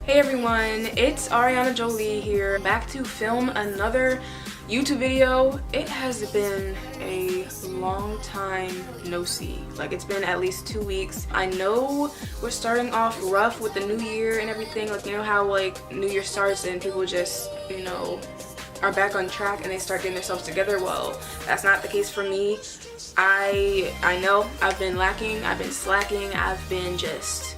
Hey everyone, it's Ariana Jolie here, back to film another YouTube video. It has been a long time no see. Like, it's been at least 2 weeks. I know we're starting off rough with the new year and everything. Like, you know how like New Year starts and people just, you know, are back on track and they start getting themselves together. Well, that's not the case for me. I know I've been lacking, I've been slacking, I've been just,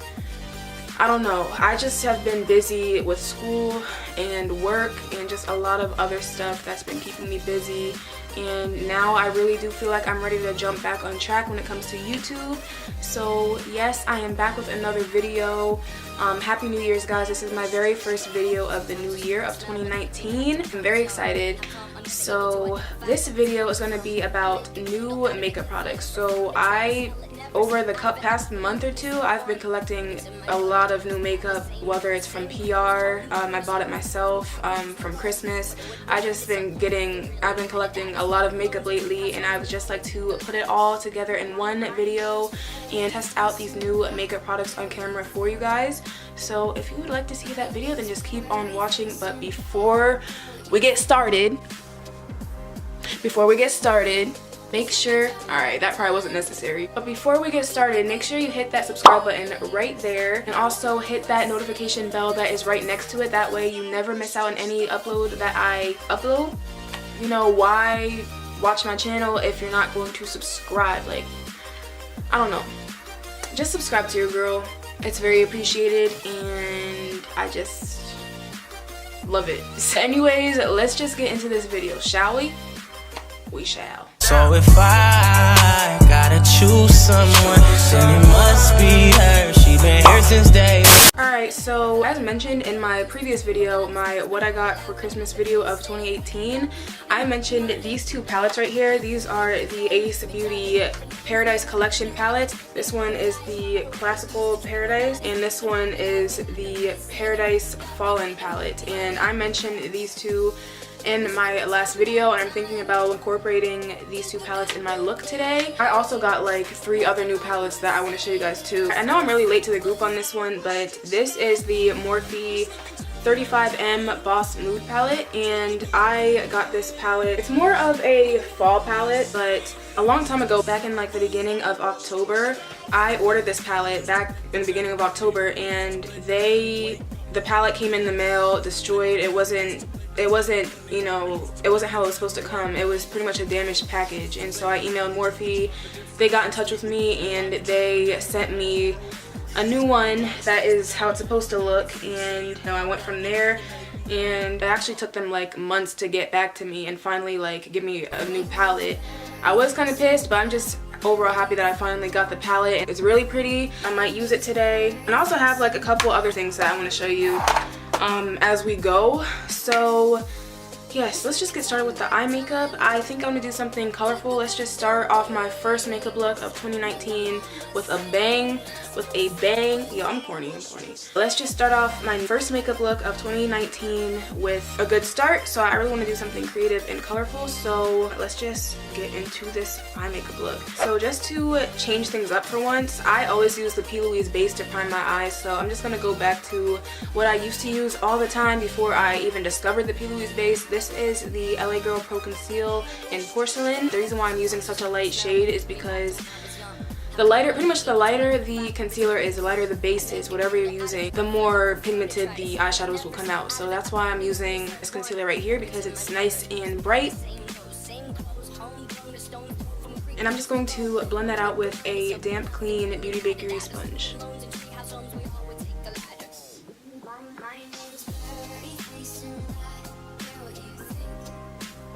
I don't know. I just have been busy with school and work and just a lot of other stuff that's been keeping me busy. And now I really do feel like I'm ready to jump back on track when it comes to YouTube. So yes, I am back with another video. Happy New Year's, guys. This is my very first video of the new year of 2019. I'm very excited. So this video is going to be about new makeup products. So over the past month or two, I've been collecting a lot of new makeup, whether it's from PR, I bought it myself, from Christmas. I've been collecting a lot of makeup lately, and I would just like to put it all together in one video and test out these new makeup products on camera for you guys. So if you would like to see that video, then just keep on watching. But before we get started, make sure, alright, that probably wasn't necessary, but before we get started, make sure you hit that subscribe button right there, and also hit that notification bell that is right next to it. That way you never miss out on any upload that I upload. You know, why watch my channel if you're not going to subscribe? Like, I don't know, just subscribe to your girl. It's very appreciated and I just love it. So anyways, let's just get into this video, shall we? We shall. So if I gotta choose someone, then it must be her. She been here since day. Alright, so as mentioned in my previous video, my what I got for Christmas video of 2018, I mentioned these two palettes right here. These are the Ace Beauty Paradise Collection palettes. This one is the Classical Paradise, and this one is the Paradise Fallen palette. And I mentioned these two in my last video, and I'm thinking about incorporating these two palettes in my look today. I also got like 3 other new palettes that I want to show you guys too. I know I'm really late to the group on this one, but this is the Morphe 35M Boss Mood palette, and I got this palette. It's more of a fall palette, but a long time ago, back in like the beginning of October, I ordered this palette back in the beginning of October, and the palette came in the mail destroyed. It wasn't, you know, it wasn't how it was supposed to come. It was pretty much a damaged package. And so I emailed Morphe. They got in touch with me and they sent me a new one that is how it's supposed to look. And you know, I went from there, and it actually took them like months to get back to me and finally like give me a new palette. I was kind of pissed, but I'm just overall happy that I finally got the palette. It's really pretty. I might use it today. And I also have like a couple other things that I want to show you as we go. So yes, let's just get started with the eye makeup. I think I'm gonna do something colorful. Let's just start off my first makeup look of 2019 with a bang. Yo, I'm corny. Let's just start off my first makeup look of 2019 with a good start. So I really want to do something creative and colorful, so let's just get into this eye makeup look. So just to change things up for once, I always use the P.Louise base to prime my eyes, so I'm just gonna go back to what I used to use all the time before I even discovered the P.Louise base. This is the LA Girl Pro Conceal in Porcelain. The reason why I'm using such a light shade is because the lighter the concealer is, the lighter the base is, whatever you're using, the more pigmented the eyeshadows will come out. So that's why I'm using this concealer right here, because it's nice and bright. And I'm just going to blend that out with a damp, clean Beauty Bakery sponge.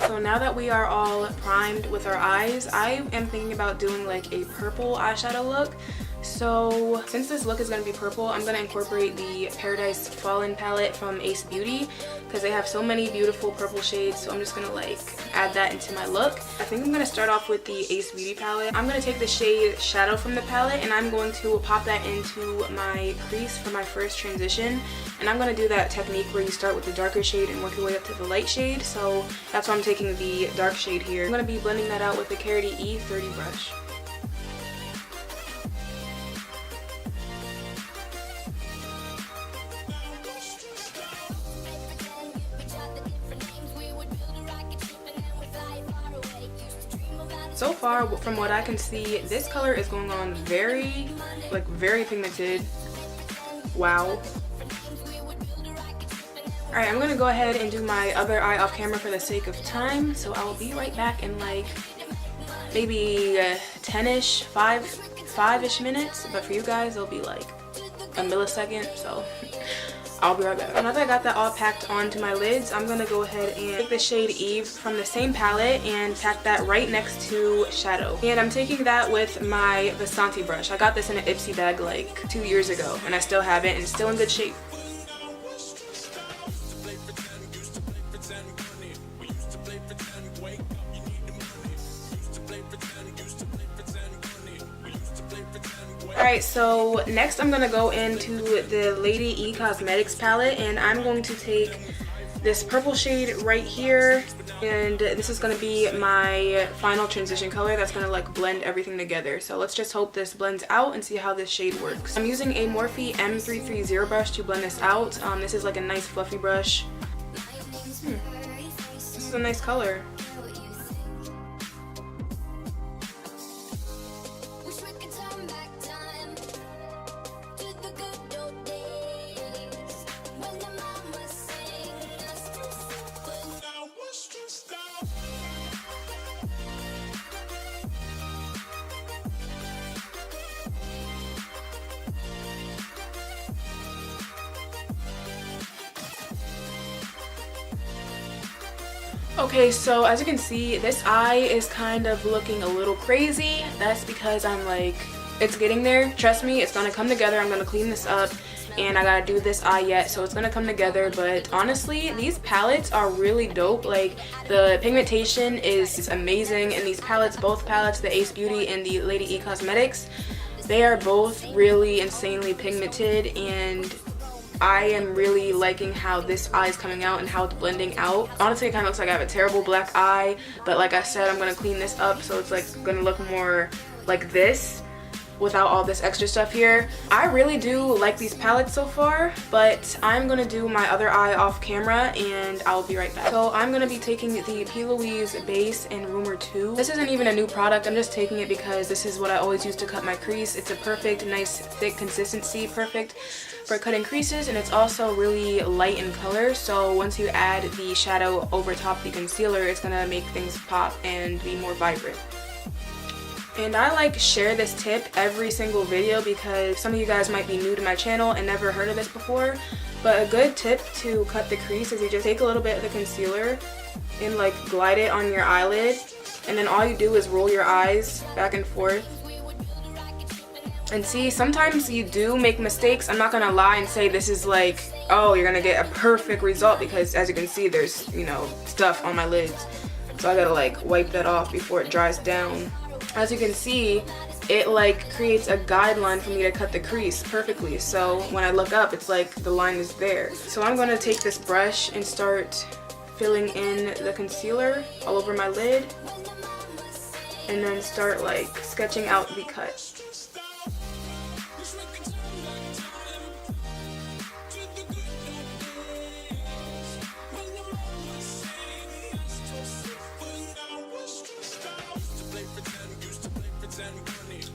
So now that we are all primed with our eyes, I am thinking about doing like a purple eyeshadow look. So since this look is going to be purple, I'm going to incorporate the Paradise Fallen palette from Ace Beauty, because they have so many beautiful purple shades. So I'm just going to like add that into my look. I think I'm going to start off with the Ace Beauty palette. I'm going to take the shade Shadow from the palette, and I'm going to pop that into my crease for my first transition. And I'm going to do that technique where you start with the darker shade and work your way up to the light shade. So that's why I'm taking the dark shade here. I'm going to be blending that out with the Carity E30 brush. so far, from what I can see, this color is going on very pigmented. Wow. Alright, I'm gonna go ahead and do my other eye off camera for the sake of time, so I'll be right back in like maybe 10-ish, 5-ish minutes, but for you guys it'll be like a millisecond, so I'll be right back. Now that I got that all packed onto my lids, I'm gonna go ahead and take the shade Eve from the same palette and pack that right next to Shadow. And I'm taking that with my Vasanti brush. I got this in an Ipsy bag like 2 years ago, and I still have it and it's still in good shape. Alright, so next I'm going to go into the Lady E Cosmetics palette, and I'm going to take this purple shade right here, and this is going to be my final transition color that's going to like blend everything together. So let's just hope this blends out and see how this shade works. I'm using a Morphe M330 brush to blend this out. This is like a nice fluffy brush. This is a nice color. Okay, so as you can see, this eye is kind of looking a little crazy. That's because I'm like, it's getting there. Trust me, it's gonna come together. I'm gonna clean this up, and I gotta do this eye yet, so it's gonna come together. But honestly, these palettes are really dope. Like, the pigmentation is amazing in these palettes. Both palettes, the Ace Beauty and the Lady E Cosmetics, they are both really insanely pigmented, and I am really liking how this eye is coming out and how it's blending out. Honestly, it kind of looks like I have a terrible black eye, but like I said, I'm going to clean this up so it's like going to look more like this without all this extra stuff here. I really do like these palettes so far, but I'm going to do my other eye off camera and I'll be right back. So I'm going to be taking the P.Louise base in Rumor 2. This isn't even a new product, I'm just taking it because this is what I always use to cut my crease. It's a perfect, nice, thick consistency, perfect for cutting creases, and it's also really light in color, so once you add the shadow over top the concealer, it's gonna make things pop and be more vibrant. And I like share this tip every single video because some of you guys might be new to my channel and never heard of this before, but a good tip to cut the crease is you just take a little bit of the concealer and like glide it on your eyelid, and then all you do is roll your eyes back and forth. And see, sometimes you do make mistakes. I'm not gonna lie and say this is like, oh, you're gonna get a perfect result, because as you can see, there's, you know, stuff on my lids. So I gotta like wipe that off before it dries down. As you can see, it like creates a guideline for me to cut the crease perfectly. So when I look up, it's like the line is there. So I'm gonna take this brush and start filling in the concealer all over my lid, and then start like sketching out the cut.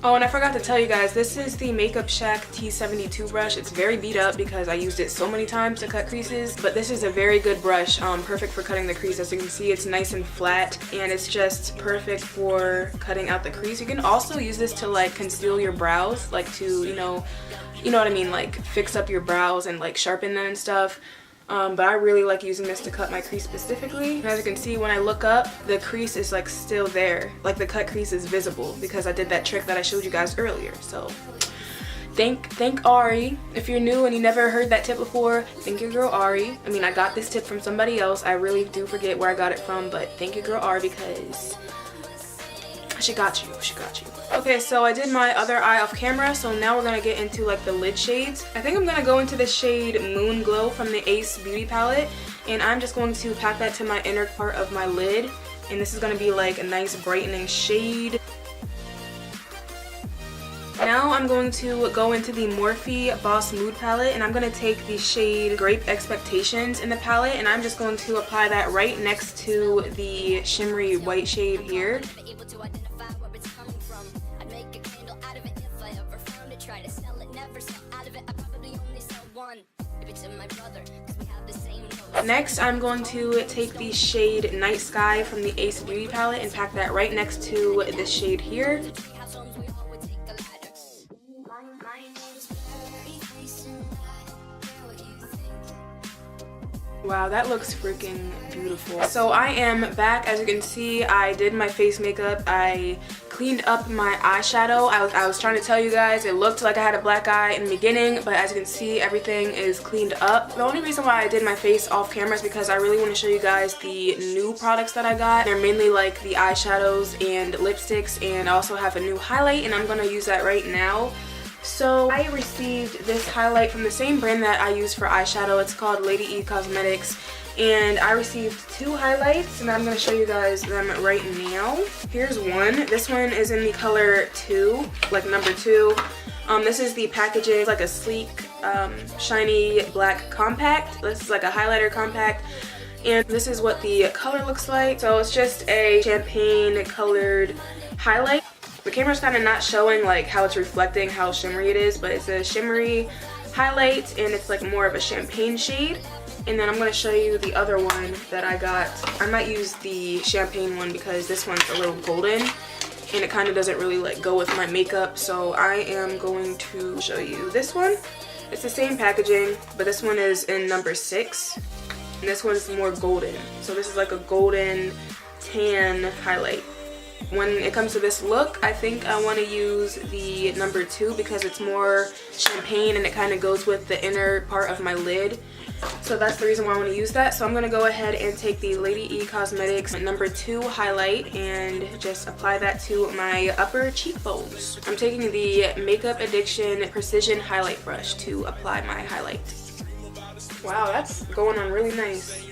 Oh, and I forgot to tell you guys, this is the Makeup Shack T72 brush. It's very beat up because I used it so many times to cut creases, but this is a very good brush, perfect for cutting the crease. As you can see, it's nice and flat, and it's just perfect for cutting out the crease. You can also use this to like conceal your brows, like to, you know what I mean, like fix up your brows and like sharpen them and stuff. But I really like using this to cut my crease specifically. And as you can see, when I look up, the crease is like still there. Like the cut crease is visible because I did that trick that I showed you guys earlier. So thank Ari. If you're new and you never heard that tip before, thank your girl Ari. I mean, I got this tip from somebody else. I really do forget where I got it from, but thank your girl Ari because she got you. She got you. Okay, so I did my other eye off camera, so now we're gonna get into like the lid shades. I think I'm gonna go into the shade Moon Glow from the Ace Beauty palette, and I'm just going to pack that to my inner part of my lid, and this is gonna be like a nice brightening shade. Now I'm going to go into the Morphe Boss Mood palette, and I'm going to take the shade Grape Expectations in the palette, and I'm just going to apply that right next to the shimmery white shade here. Next, I'm going to take the shade Night Sky from the Ace Beauty palette and pack that right next to this shade here. Wow, that looks freaking beautiful. So I am back. As you can see, I did my face makeup. I cleaned up my eyeshadow. I was trying to tell you guys it looked like I had a black eye in the beginning, but as you can see, everything is cleaned up. The only reason why I did my face off camera is because I really want to show you guys the new products that I got. They're mainly like the eyeshadows and lipsticks, and I also have a new highlight, and I'm going to use that right now. So I received this highlight from the same brand that I use for eyeshadow. It's called Lady E Cosmetics, and I received 2 highlights, and I'm going to show you guys them right now. Here's one. This one is in the color 2, like number 2. This is the packaging. It's like a sleek, shiny black compact. This is like a highlighter compact, and this is what the color looks like. So it's just a champagne colored highlight. The camera's kind of not showing like how it's reflecting how shimmery it is, but it's a shimmery highlight and it's like more of a champagne shade. And then I'm going to show you the other one that I got. I might use the champagne one because this one's a little golden and it kind of doesn't really like go with my makeup. So I am going to show you this one. It's the same packaging, but this one is in number 6 and this one's more golden. So this is like a golden tan highlight. When it comes to this look, I think I want to use the number 2 because it's more champagne and it kind of goes with the inner part of my lid. So that's the reason why I want to use that. So I'm going to go ahead and take the Lady E Cosmetics number 2 highlight and just apply that to my upper cheekbones. I'm taking the Makeup Addiction Precision Highlight Brush to apply my highlight. Wow, that's going on really nice.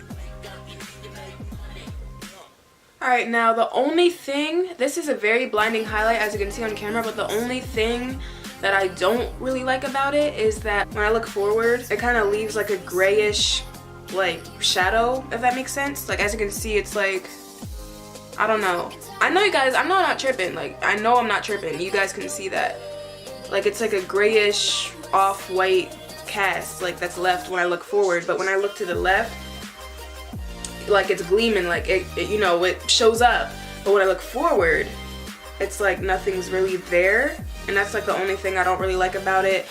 Alright, now the only thing, this is a very blinding highlight as you can see on camera, but the only thing that I don't really like about it is that when I look forward, it kind of leaves like a grayish like shadow, if that makes sense. Like as you can see, it's like, I don't know. I know you guys, I'm not tripping. Like I know I'm not tripping. You guys can see that. Like it's like a grayish off-white cast like that's left when I look forward, but when I look to the left, like it's gleaming, like it you know, it shows up. But when I look forward, it's like nothing's really there, and that's like the only thing I don't really like about it.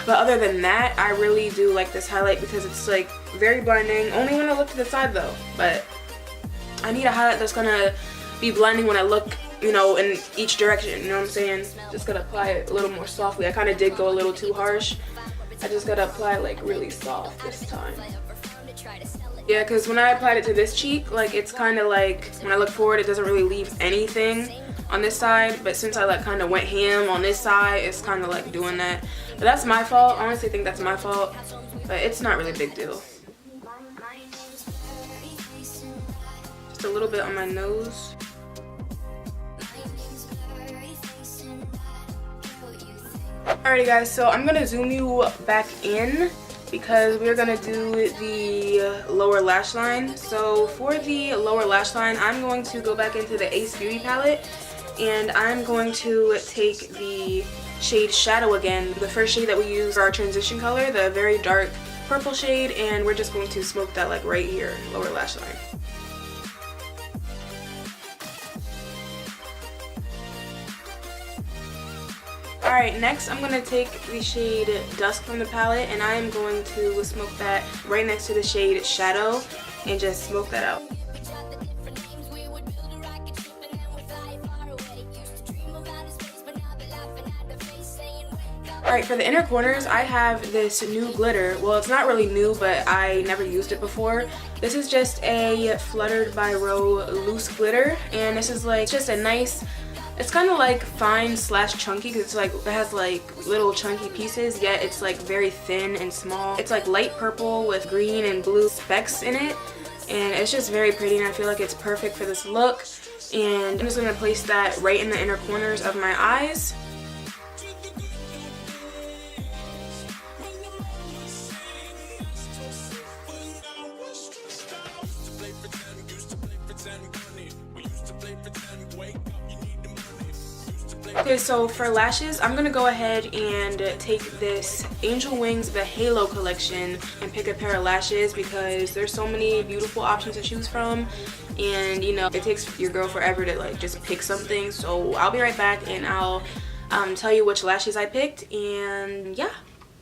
But other than that, I really do like this highlight because it's like very blinding. Only when I look to the side though, but I need a highlight that's gonna be blinding when I look, you know, in each direction, you know what I'm saying? Just gotta apply it a little more softly. I kind of did go a little too harsh. I just gotta apply like really soft this time. Yeah, because when I applied it to this cheek, like it's kind of like when I look forward, it doesn't really leave anything on this side, but since I like kind of went ham on this side, it's kind of like doing that. But that's my fault. I honestly think that's my fault, but it's not really a big deal. Just a little bit on my nose. Alrighty guys, so I'm gonna zoom you back in because we're gonna do the lower lash line. So for the lower lash line, I'm going to go back into the Ace Beauty palette and I'm going to take the shade Shadow again, the first shade that we use for our transition color, the very dark purple shade, and we're just going to smoke that like right here, lower lash line. Alright, next I'm going to take the shade Dusk from the palette and I am going to smoke that right next to the shade Shadow and just smoke that out. Alright, for the inner corners, I have this new glitter. Well, it's not really new, but I never used it before. This is just a Fluttered by Row loose glitter, and this is like just a nice, it's kind of like fine slash chunky because it's like it has like little chunky pieces, yet it's like very thin and small. It's like light purple with green and blue specks in it, and it's just very pretty and I feel like it's perfect for this look. And I'm just going to place that right in the inner corners of my eyes. Okay, so for lashes, I'm gonna go ahead and take this Angel Wings the Halo collection and pick a pair of lashes because there's so many beautiful options to choose from, and you know, it takes your girl forever to like just pick something. So I'll be right back and I'll tell you which lashes I picked, and yeah.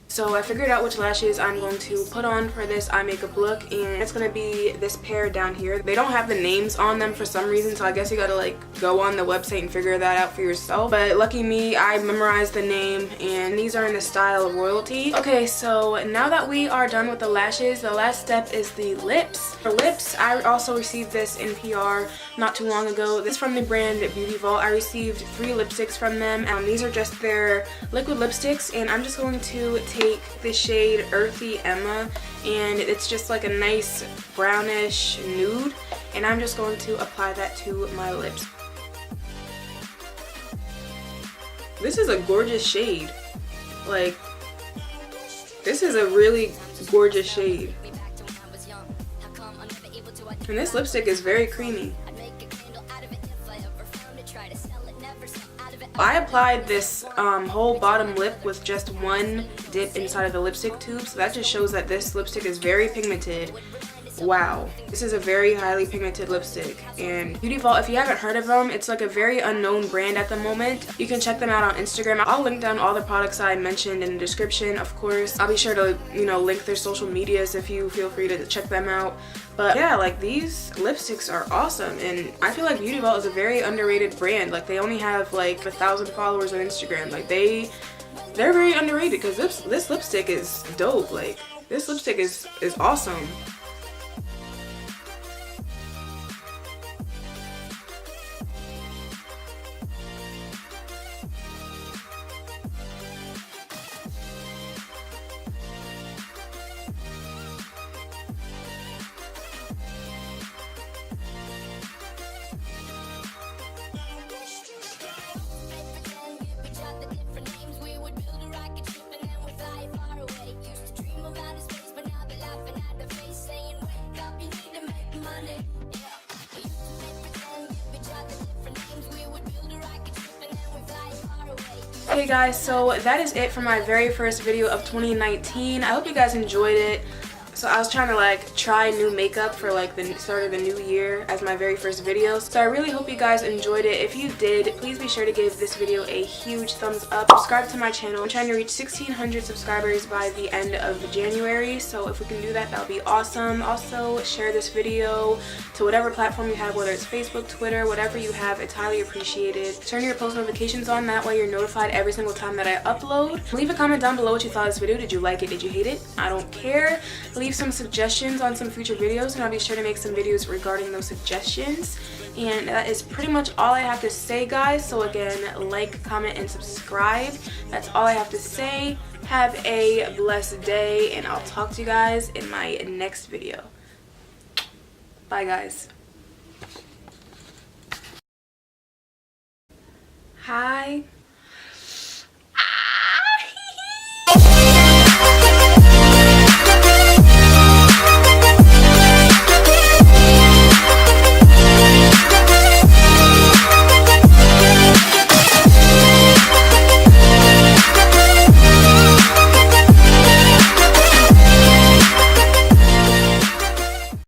So I figured out which lashes I'm going to put on for this eye makeup look, and it's going to be this pair down here. They don't have the names on them for some reason, so I guess you gotta like go on the website and figure that out for yourself. But lucky me, I memorized the name, and these are in the style Royalty. Okay, so now that we are done with the lashes, the last step is the lips. For lips, I also received this in PR not too long ago. This is from the brand Beauty Vault. I received 3 lipsticks from them. These are just their liquid lipsticks, and I'm just going to take the shade Earthy Emma, and it's just like a nice brownish nude, and I'm just going to apply that to my lips. This is a gorgeous shade. Like, this is a really gorgeous shade. And this lipstick is very creamy. I applied this whole bottom lip with just one dip inside of the lipstick tube, so that just shows that this lipstick is very pigmented. Wow, this is a very highly pigmented lipstick. And Beauty Vault, if you haven't heard of them, it's like a very unknown brand at the moment. You can check them out on Instagram. I'll link down all the products I mentioned in the description, of course. I'll be sure to, you know, link their social medias if you feel free to check them out. But yeah, like, these lipsticks are awesome, and I feel like Beauty Vault is a very underrated brand. Like, they only have like 1,000 followers on Instagram. Like, they're very underrated because this lipstick is dope. Like, this lipstick is awesome. Okay guys, so that is it for my very first video of 2019. I hope you guys enjoyed it. So I was trying to like try new makeup for like the start of the new year as my very first video. So I really hope you guys enjoyed it. If you did, please be sure to give this video a huge thumbs up. Subscribe to my channel. I'm trying to reach 1,600 subscribers by the end of January. So if we can do that, that'll be awesome. Also, share this video to whatever platform you have, whether it's Facebook, Twitter, whatever you have. It's highly appreciated. Turn your post notifications on. That way you're notified every single time that I upload. Leave a comment down below what you thought of this video. Did you like it? Did you hate it? I don't care. Leave some suggestions on some future videos, and I'll be sure to make some videos regarding those suggestions. And that is pretty much all I have to say, guys. So again, like, comment, and subscribe. That's all I have to say. Have a blessed day, and I'll talk to you guys in my next video. Bye, guys. Hi.